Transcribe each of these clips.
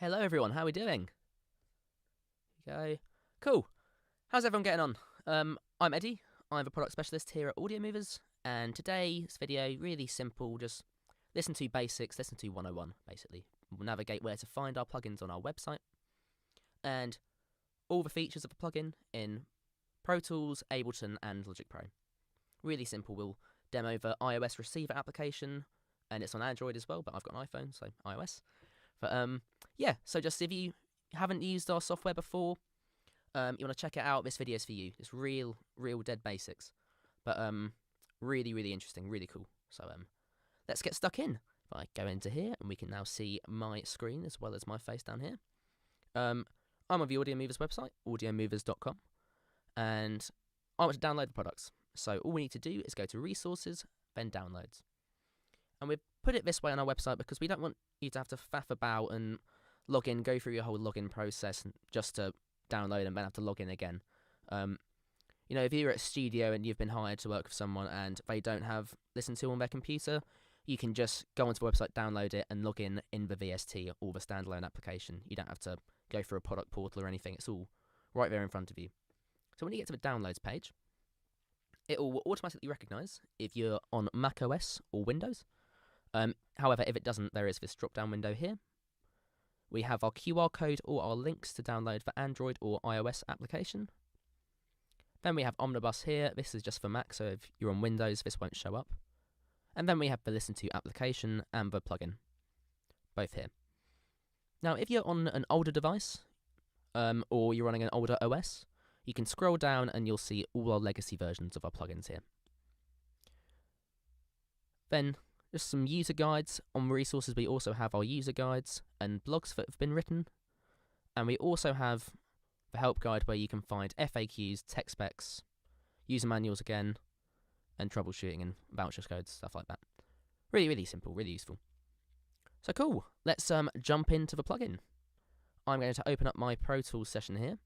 Hello everyone, how are we doing? Okay, cool. How's everyone getting on? I'm Eddie. I'm a product specialist here at Audiomovers, and today's video really simple. Just listen to basics, listen to 101 basically. We'll navigate where to find our plugins on our website, and all the features of a plugin in Pro Tools, Ableton, and Logic Pro. Really simple. We'll demo the iOS receiver application, and it's on Android as well, but I've got an iPhone, so iOS. But yeah, so just if you haven't used our software before, you want to check it out, this video is for you. It's real dead basics, but really interesting, really cool. So let's get stuck in. If I go into here, and we can now see my screen as well as my face down here. I'm on the Audiomovers website, audiomovers.com, and I want to download the products. So all we need to do is go to Resources, then Downloads. And we've put it this way on our website because we don't want you to have to faff about and log in, go through your whole login process just to download and then have to log in again. You know, if you're at a studio and you've been hired to work with someone and they don't have LISTENTO on their computer, you can just go onto the website, download it, and log in the VST or the standalone application. You don't have to go through a product portal or anything. It's all right there in front of you. So when you get to the downloads page, it will automatically recognise if you're on Mac OS or Windows. However, if it doesn't, there is this drop-down window here. We have our QR code or our links to download the Android or iOS application. Then we have Omnibus here. This is just for Mac, so if you're on Windows, this won't show up. And then we have the LISTENTO application and the plugin, both here. Now, if you're on an older device, or you're running an older OS, you can scroll down and you'll see all our legacy versions of our plugins here. Then just some user guides. On Resources, we also have our user guides and blogs that have been written. And we also have the help guide where you can find FAQs, tech specs, user manuals again, and troubleshooting and voucher codes, stuff like that. Really simple, really useful. So cool, let's jump into the plugin. I'm going to open up my Pro Tools session here.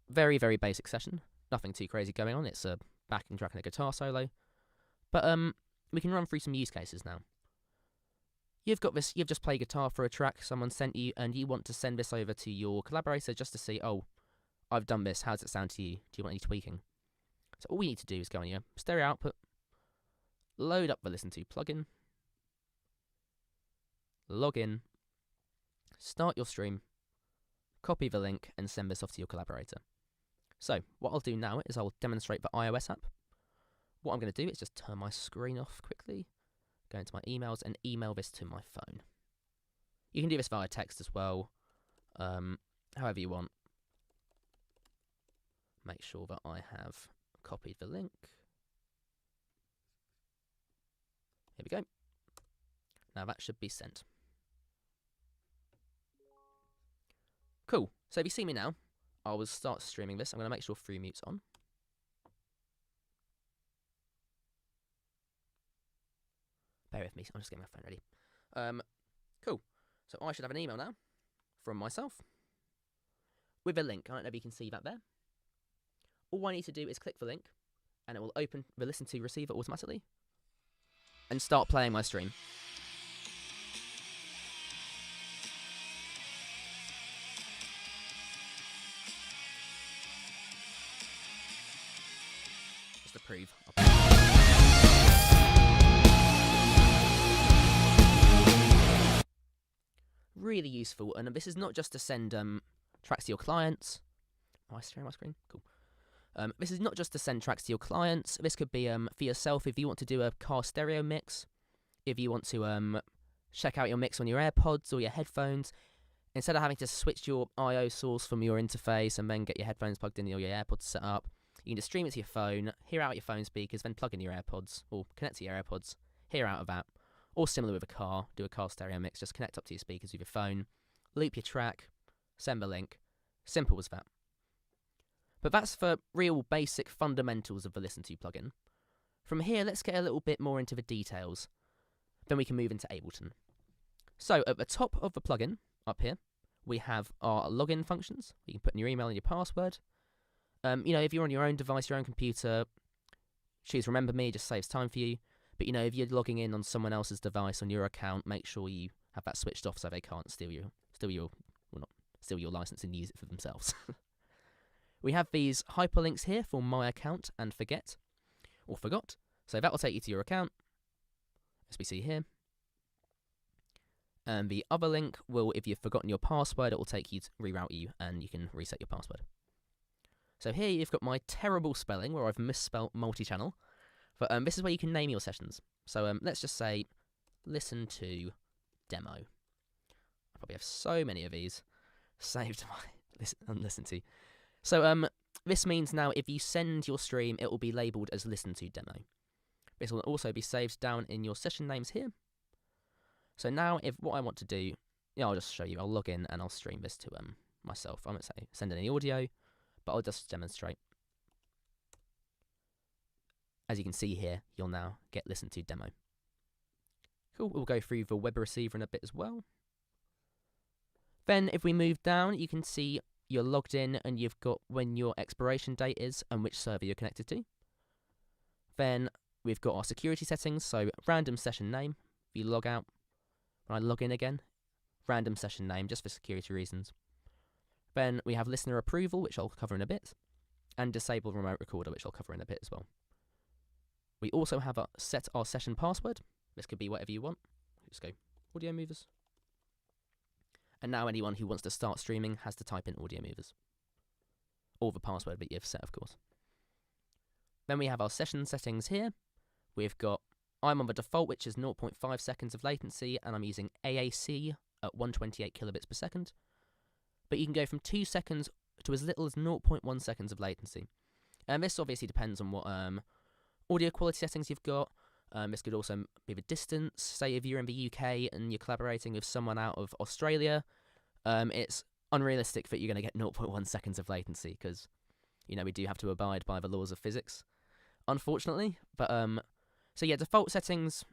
Very basic session, nothing too crazy going on. It's a backing track and a guitar solo. But we can run through some use cases now. You've just played guitar for a track someone sent you, and you want to send this over to your collaborator just to see, oh, I've done this, how does it sound to you? Do you want any tweaking? So all we need to do is go on your stereo output, load up the LISTENTO plugin, log in, start your stream, copy the link, and send this off to your collaborator. So what I'll do now is I'll demonstrate the iOS app. What I'm going to do is just turn my screen off quickly, go into my emails, and email this to my phone. You can do this via text as well, however you want. Make sure that I have copied the link. Here we go. Now that should be sent. Cool. So if you see me now, I will start streaming this. I'm going to make sure free mute's on. Bear with me, I'm just getting my phone ready. Cool. So I should have an email now from myself with a link. I don't know if you can see that there. All I need to do is click the link, and it will open the LISTENTO receiver automatically and start playing my stream. Just to prove. Really useful, and this is not just to send tracks to your clients. Am I sharing my screen? Cool. This is not just to send tracks to your clients. This could be for yourself if you want to do a car stereo mix, if you want to check out your mix on your AirPods or your headphones. Instead of having to switch your I/O source from your interface and then get your headphones plugged in or your AirPods set up, you can just stream it to your phone, hear out your phone speakers, then plug in your AirPods or connect to your AirPods, hear out of that. Or similar with a car, do a car stereo mix, just connect up to your speakers with your phone, loop your track, send the link. Simple as that. But that's for real basic fundamentals of the LISTENTO plugin. From here, let's get a little bit more into the details. Then we can move into Ableton. So at the top of the plugin, up here, we have our login functions. You can put in your email and your password. You know, if you're on your own device, your own computer, choose Remember Me, just saves time for you. But, you know, if you're logging in on someone else's device on your account, make sure you have that switched off so they can't steal your license and use it for themselves. We have these hyperlinks here for my account and forget or forgot. So that will take you to your account, as we see here. And the other link will, if you've forgotten your password, it will take you to reroute you and you can reset your password. So here you've got my terrible spelling where I've misspelt multi-channel. But this is where you can name your sessions. So let's just say listen to demo. I probably have so many of these saved to my listen to. So this means now if you send your stream, it will be labelled as listen to demo. This will also be saved down in your session names here. So now if what I want to do, I'll just show you. I'll log in and I'll stream this to myself. I won't say send any audio, but I'll just demonstrate. As you can see here, you'll now get listen to demo. Cool, we'll go through the web receiver in a bit as well. Then if we move down, you can see you're logged in and you've got when your expiration date is and which server you're connected to. Then we've got our security settings, so random session name. If you log out, when I log in again, random session name, just for security reasons. Then we have listener approval, which I'll cover in a bit, and disable remote recorder, which I'll cover in a bit as well. We also have set our session password. This could be whatever you want. Just go Audiomovers. And now anyone who wants to start streaming has to type in Audiomovers. Or the password that you've set, of course. Then we have our session settings here. We've got, I'm on the default, which is 0.5 seconds of latency, and I'm using AAC at 128 kilobits per second. But you can go from 2 seconds to as little as 0.1 seconds of latency. And this obviously depends on what audio quality settings you've got. This could also be the distance. Say if you're in the UK and you're collaborating with someone out of Australia, it's unrealistic that you're going to get 0.1 seconds of latency because, we do have to abide by the laws of physics, unfortunately. But so yeah, default settings,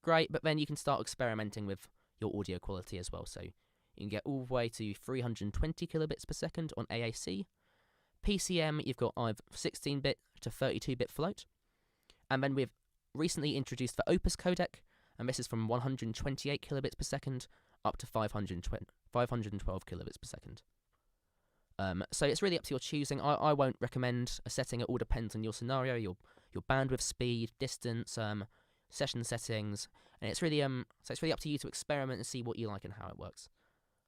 great, but then you can start experimenting with your audio quality as well. So you can get all the way to 320 kilobits per second on AAC. PCM, you've got either 16-bit to 32-bit float. And then we've recently introduced the Opus codec, and this is from 128 kilobits per second up to 512 kilobits per second. So it's really up to your choosing. I won't recommend a setting. It all depends on your scenario, your bandwidth speed, distance, session settings, and it's really so it's really up to you to experiment and see what you like and how it works.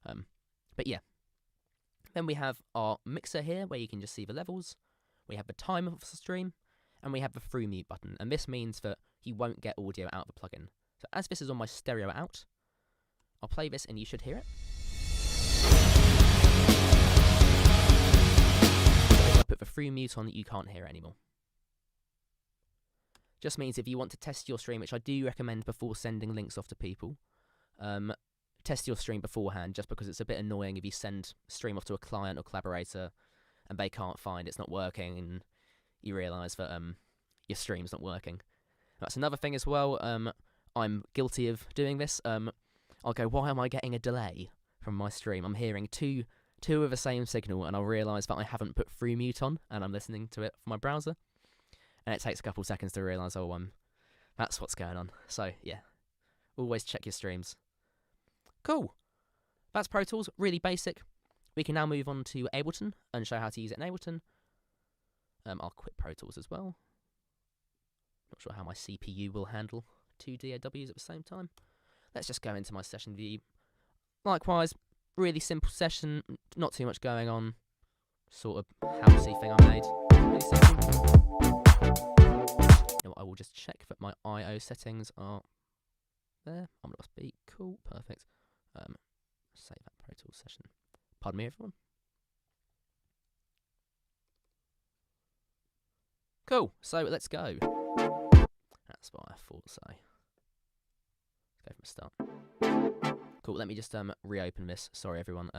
But yeah. Then we have our mixer here, where you can just see the levels. We have the time of the stream. And we have the through mute button, and this means that you won't get audio out of the plugin. So as this is on my stereo out, I'll play this and you should hear it. If I put the through mute on, you can't hear it anymore. Just means if you want to test your stream, which I do recommend before sending links off to people, test your stream beforehand, just because it's a bit annoying if you send a stream off to a client or collaborator and they can't find it's not working and you realise that your stream's not working. That's another thing as well. I'm guilty of doing this. I'll go, why am I getting a delay from my stream? I'm hearing two of the same signal, and I'll realise that I haven't put through mute on, and I'm listening to it from my browser. And it takes a couple seconds to realise, that's what's going on. So yeah, always check your streams. Cool. That's Pro Tools, really basic. We can now move on to Ableton and show how to use it in Ableton. I'll quit Pro Tools as well. Not sure how my CPU will handle 2 DAWs at the same time. Let's just go into my session view. Likewise, really simple session, not too much going on. Sort of housey thing I made. Really simple. I will just check that my I/O settings are there. I'm not speak. Cool, perfect. Save that Pro Tools session. Pardon me, everyone. Cool, so let's go. That's what I thought so. Let's go from the start. Cool, let me just reopen this. Sorry everyone.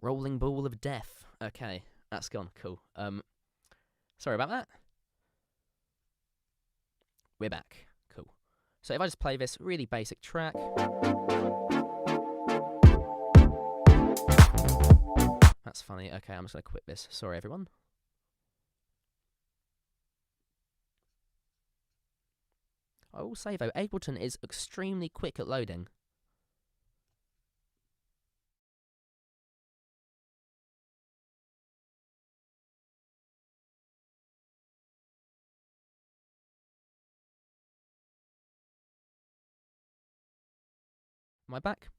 Rolling ball of death. Okay, that's gone. Cool. Sorry about that. We're back. Cool. So if I just play this really basic track. That's funny. Okay, I'm just going to quit this. Sorry, everyone. I will say though, Ableton is extremely quick at loading. Am I back?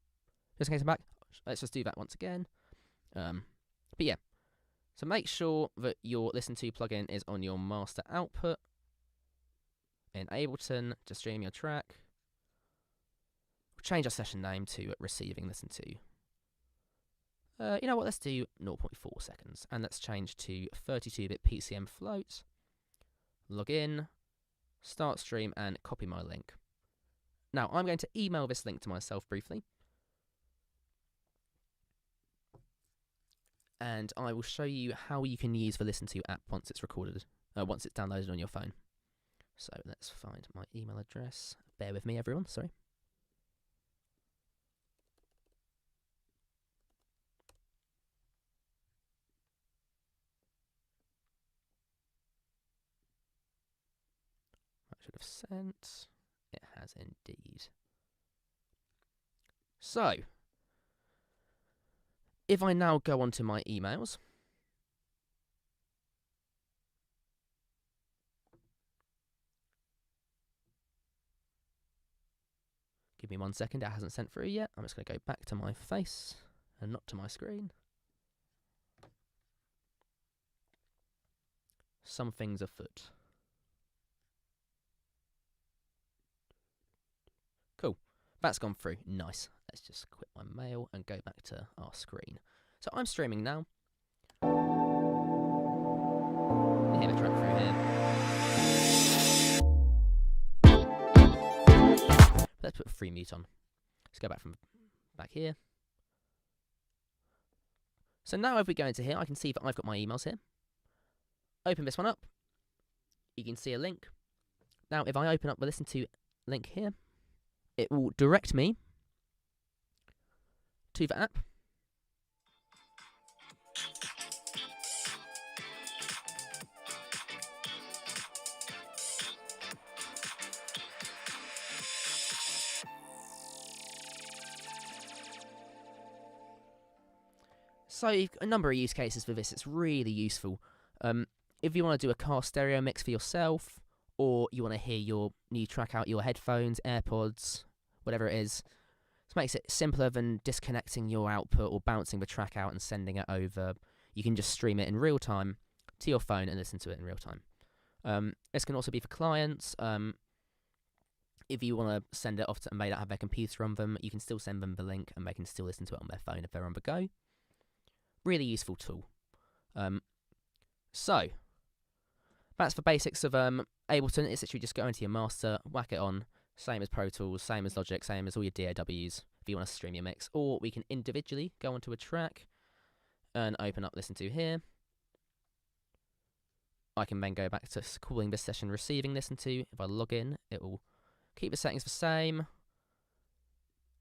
Just in case I'm back, let's just do that once again. But yeah, so make sure that your LISTENTO plugin is on your master output in Ableton to stream your track. We'll change our session name to receiving LISTENTO. You know what, let's do 0.4 seconds, and let's change to 32-bit PCM float. Log in, start stream, and copy my link. Now, I'm going to email this link to myself briefly. And I will show you how you can use the LISTENTO app once it's recorded, once it's downloaded on your phone. So let's find my email address. Bear with me, everyone, sorry. I should have sent. It has indeed. So, if I now go onto my emails, give me 1 second, it hasn't sent through yet. I'm just going to go back to my face and not to my screen. Something's afoot. Cool. That's gone through. Nice. Let's just quit my mail and go back to our screen. So I'm streaming now. You hear the track through here. Let's put free mute on. Let's go back from back here. So now if we go into here, I can see that I've got my emails here. Open this one up. You can see a link. Now if I open up the LISTENTO link here, it will direct me to the app. So a number of use cases for this, it's really useful. If you want to do a car stereo mix for yourself, or you want to hear your new track out your headphones, AirPods, whatever it is, this makes it simpler than disconnecting your output or bouncing the track out and sending it over. You can just stream it in real time to your phone and listen to it in real time. This can also be for clients. If you want to send it off to, and they don't have their computer on them, you can still send them the link and they can still listen to it on their phone if they're on the go. Really useful tool. So, that's the basics of Ableton. It's literally just go into your master, whack it on, same as Pro Tools, same as Logic, same as all your DAWs if you want to stream your mix. Or we can individually go onto a track and open up LISTENTO here. I can then go back to calling this session receiving LISTENTO. If I log in, it will keep the settings the same.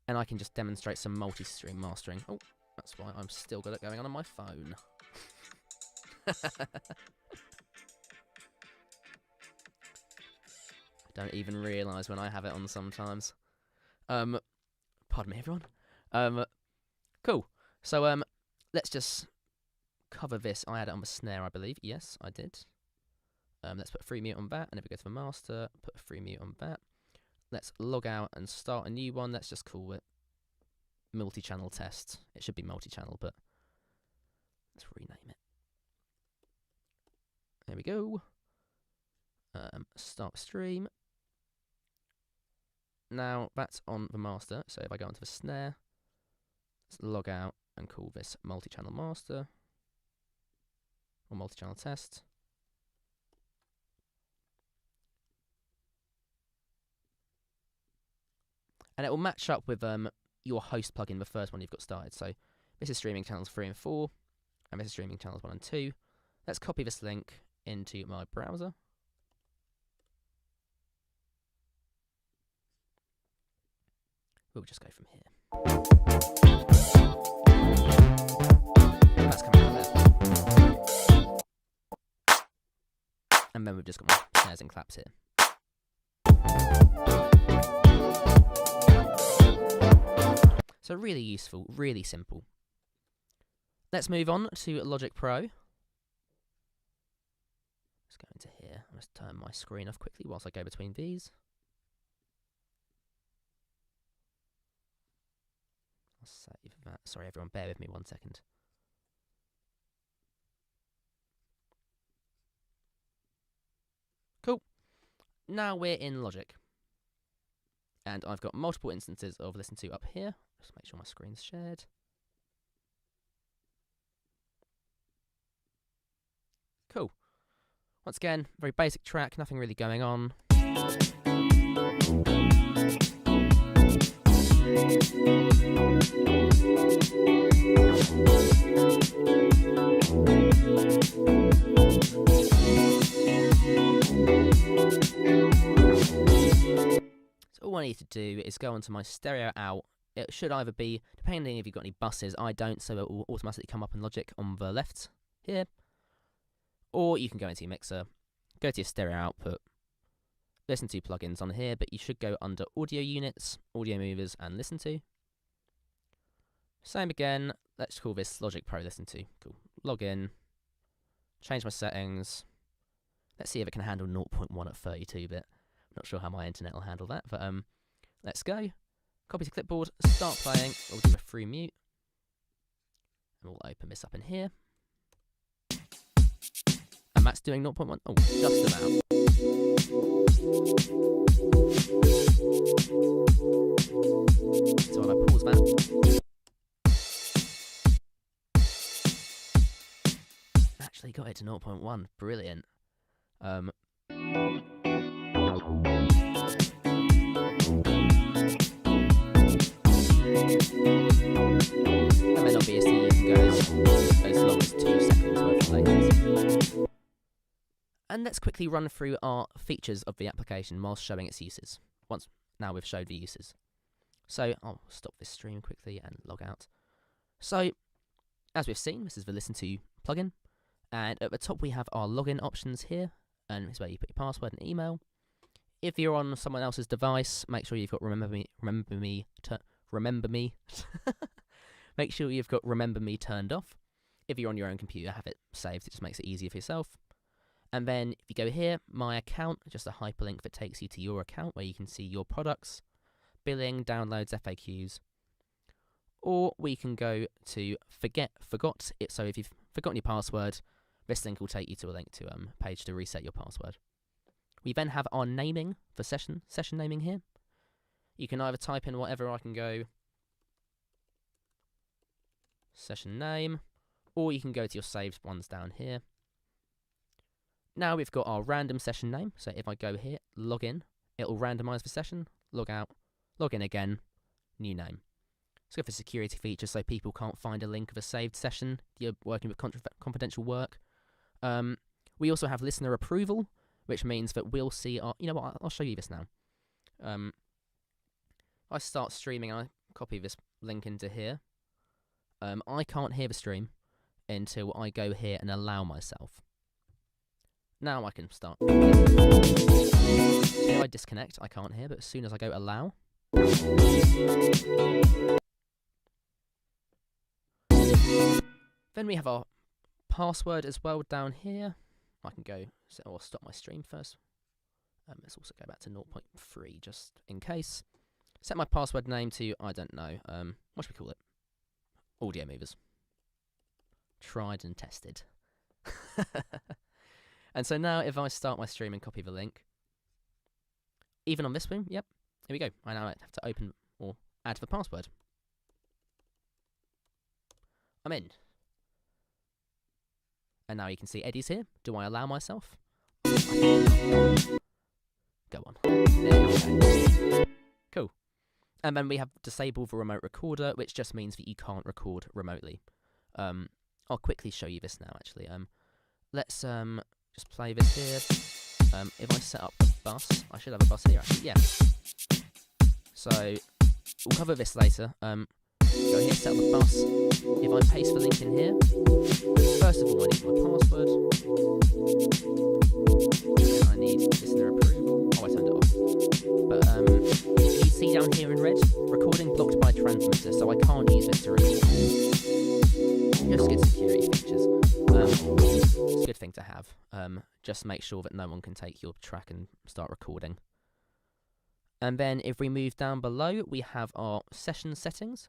And I can just demonstrate some multi-stream mastering. Oh, that's why I'm still got it going on my phone. I don't even realise when I have it on sometimes. Pardon me, everyone. Cool. So, let's just cover this. I had it on the snare, I believe. Yes, I did. Let's put free mute on that, and if we go to the master, put a free mute on that. Let's log out and start a new one. Let's just call it Multichannel Test. It should be Multichannel, but let's rename it. There we go. Start stream. Now that's on the master, so if I go onto the snare, let's log out and call this Multichannel Master or Multichannel Test. And it will match up with your host plugin, the first one you've got started. So this is streaming channels 3 and 4, and this is streaming channels 1 and 2. Let's copy this link into my browser. We'll just go from here. That's coming out there. And then we've just got my snares and claps here. So really useful, really simple. Let's move on to Logic Pro. Let's go into here. Let's turn my screen off quickly whilst I go between these. I'll save that. Sorry everyone, bear with me 1 second. Cool. Now we're in Logic. And I've got multiple instances of LISTENTO up here. Just make sure my screen's shared. Cool. Once again, very basic track, nothing really going on. So all I need to do is go onto my stereo out. It should either be, depending if you've got any buses, I don't, so it will automatically come up in Logic on the left here. Or you can go into your mixer, go to your stereo output, listen to plugins on here, but you should go under audio units, Audiomovers, and LISTENTO. Same again, let's call this Logic Pro LISTENTO. Cool. Log in, change my settings. Let's see if it can handle 0.1 at 32-bit. Not sure how my internet will handle that, but let's go. Copy to clipboard, start playing. We'll do a through mute. And we'll open this up in here. And that's doing 0.1. Oh, just about. So if I pause that. Actually got it to 0.1. Brilliant. And then obviously you can go as long as 2 seconds worth of latency. And let's quickly run through our features of the application whilst showing its uses. Now we've showed the uses. So I'll stop this stream quickly and log out. So as we've seen, this is the LISTENTO plugin. And at the top we have our login options here. And it's where you put your password and email. If you're on someone else's device, make sure you've got remember me. Make sure you've got remember me turned off. If you're on your own computer, have it saved. It just makes it easier for yourself. And then if you go here, my account, just a hyperlink that takes you to your account where you can see your products, billing, downloads, FAQs. Or we can go to forgot it. So if you've forgotten your password, this link will take you to a link to page to reset your password. We then have our naming for session naming here. You can either type in whatever, I can go session name, or you can go to your saved ones down here. Now we've got our random session name, so if I go here, log in, it will randomize the session, log out, log in again, new name. Let's go for security features so people can't find a link of a saved session. You're working with confidential work. We also have listener approval, which means that we'll see our, you know what, I'll show you this now. I start streaming, I copy this link into here. I can't hear the stream until I go here and allow myself. Now I can start. If I disconnect, I can't hear, but as soon as I go allow. Then we have our password as well down here. I can go, or stop my stream first. Let's also go back to 0.3 just in case. Set my password name to, I don't know, what should we call it? Audiomovers. Tried and tested. And so now if I start my stream and copy the link, even on this one, yep, here we go. I now have to open or add the password. I'm in. And now you can see Eddie's here. Do I allow myself? Go on. There we go. Cool. And then we have disable the remote recorder, which just means that you can't record remotely. I'll quickly show you this now, actually. Let's just play this here. If I set up a bus, I should have a bus here, actually. Yeah. So we'll cover this later. Go here, set up a bus. If I paste the link in here, first of all I need my password. Then I need listener approval. Oh, I turned it off. But see down here in red, recording blocked by transmitter, so I can't use this to record. Just good security features. It's a good thing to have. Just make sure that no one can take your track and start recording. And then if we move down below, we have our session settings.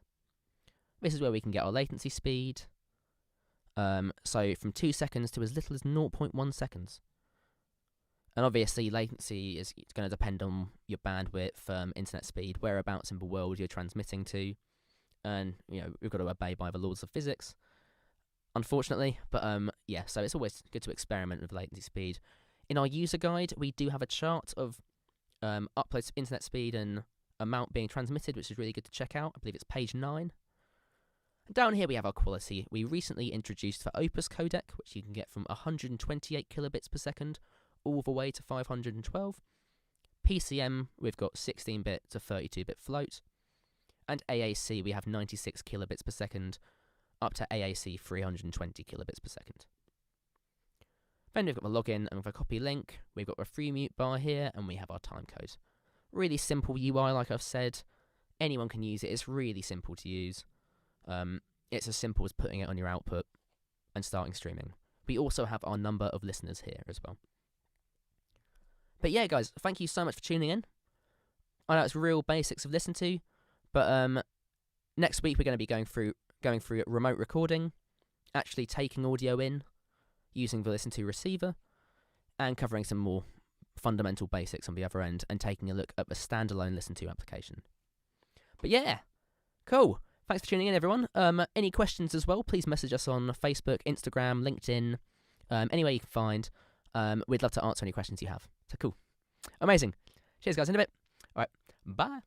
This is where we can get our latency speed. So from 2 seconds to as little as 0.1 seconds. And obviously latency is going to depend on your bandwidth, internet speed, whereabouts in the world you're transmitting to. And, we've got to obey by the laws of physics, unfortunately. But yeah, so it's always good to experiment with latency speed. In our user guide, we do have a chart of uploads to internet speed and amount being transmitted, which is really good to check out. I believe it's page 9. Down here we have our quality. We recently introduced the Opus codec, which you can get from 128 kilobits per second all the way to 512. PCM, we've got 16-bit to 32-bit float. And AAC, we have 96 kilobits per second up to AAC 320 kilobits per second. Then we've got the login and with a copy link. We've got a free mute bar here, and we have our timecode. Really simple UI, like I've said. Anyone can use it. It's really simple to use. It's as simple as putting it on your output and starting streaming. We also have our number of listeners here as well. But yeah, guys, thank you so much for tuning in. I know it's real basics of LISTENTO, but next week we're going to be going through remote recording, actually taking audio in, using the LISTENTO receiver, and covering some more fundamental basics on the other end, and taking a look at the standalone LISTENTO application. But yeah, cool. Thanks for tuning in, everyone. Any questions as well, please message us on Facebook, Instagram, LinkedIn, anywhere you can find. We'd love to answer any questions you have. So cool. Amazing. Cheers, guys. In a bit. All right. Bye.